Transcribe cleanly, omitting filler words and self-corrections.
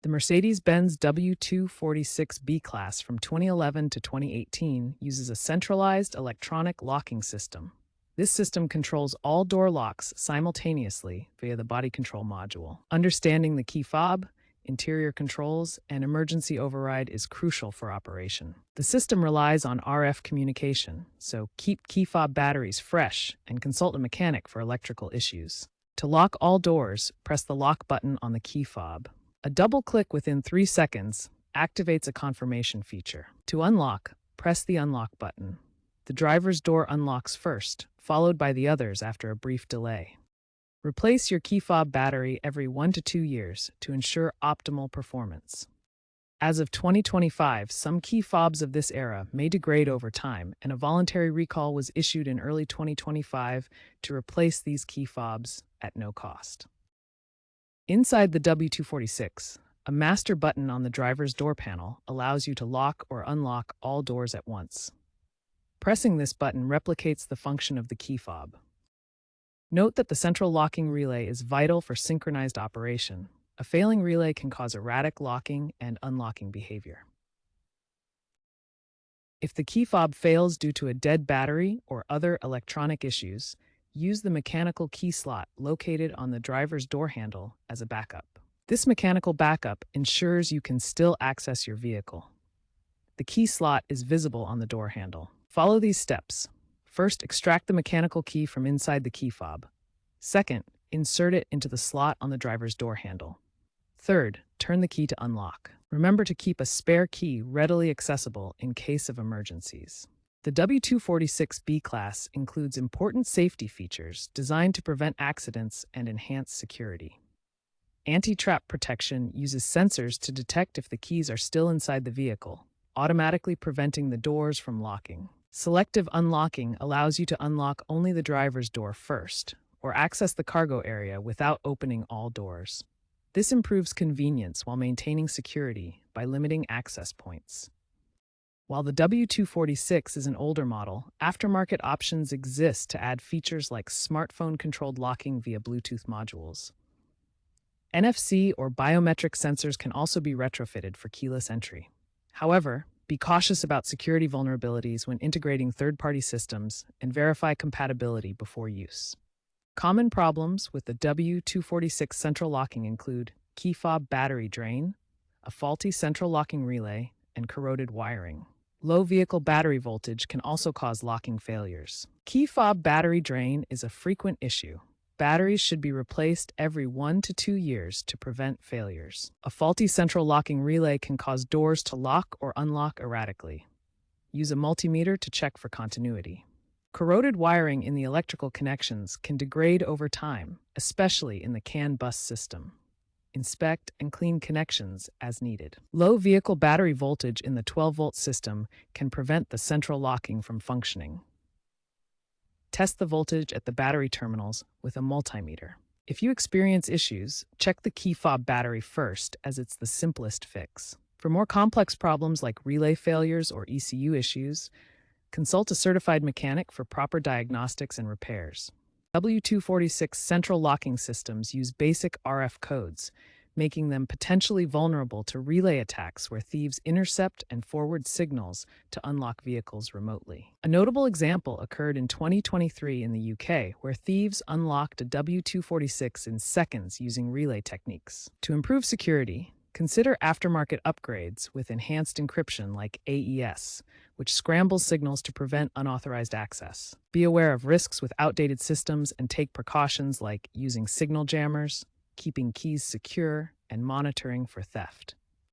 The Mercedes-Benz W246 B-Class from 2011 to 2018 uses a centralized electronic locking system. This system controls all door locks simultaneously via the body control module. Understanding the key fob, interior controls, and emergency override is crucial for operation. The system relies on RF communication, so keep key fob batteries fresh and consult a mechanic for electrical issues. To lock all doors, press the lock button on the key fob. A double click within 3 seconds activates a confirmation feature. To unlock, press the unlock button. The driver's door unlocks first, followed by the others after a brief delay. Replace your key fob battery every 1 to 2 years to ensure optimal performance. As of 2025, some key fobs of this era may degrade over time, and a voluntary recall was issued in early 2025 to replace these key fobs at no cost. Inside the W246, a master button on the driver's door panel allows you to lock or unlock all doors at once. Pressing this button replicates the function of the key fob. Note that the central locking relay is vital for synchronized operation. A failing relay can cause erratic locking and unlocking behavior. If the key fob fails due to a dead battery or other electronic issues, use the mechanical key slot located on the driver's door handle as a backup. This mechanical backup ensures you can still access your vehicle. The key slot is visible on the door handle. Follow these steps. First, extract the mechanical key from inside the key fob. Second, insert it into the slot on the driver's door handle. Third, turn the key to unlock. Remember to keep a spare key readily accessible in case of emergencies. The W246 B-Class includes important safety features designed to prevent accidents and enhance security. Anti-trap protection uses sensors to detect if the keys are still inside the vehicle, automatically preventing the doors from locking. Selective unlocking allows you to unlock only the driver's door first, or access the cargo area without opening all doors. This improves convenience while maintaining security by limiting access points. While the W246 is an older model, aftermarket options exist to add features like smartphone-controlled locking via Bluetooth modules. NFC or biometric sensors can also be retrofitted for keyless entry. However, be cautious about security vulnerabilities when integrating third-party systems and verify compatibility before use. Common problems with the W246 central locking include key fob battery drain, a faulty central locking relay, and corroded wiring. Low vehicle battery voltage can also cause locking failures. Key fob battery drain is a frequent issue. Batteries should be replaced every 1 to 2 years to prevent failures. A faulty central locking relay can cause doors to lock or unlock erratically. Use a multimeter to check for continuity. Corroded wiring in the electrical connections can degrade over time, especially in the CAN bus system. Inspect and clean connections as needed. Low vehicle battery voltage in the 12-volt system can prevent the central locking from functioning. Test the voltage at the battery terminals with a multimeter. If you experience issues, check the key fob battery first, as it's the simplest fix. For more complex problems like relay failures or ECU issues, consult a certified mechanic for proper diagnostics and repairs. W246 central locking systems use basic RF codes, making them potentially vulnerable to relay attacks where thieves intercept and forward signals to unlock vehicles remotely. A notable example occurred in 2023 in the UK, where thieves unlocked a W246 in seconds using relay techniques. To improve security, consider aftermarket upgrades with enhanced encryption like AES, which scrambles signals to prevent unauthorized access. Be aware of risks with outdated systems and take precautions like using signal jammers, keeping keys secure, and monitoring for theft.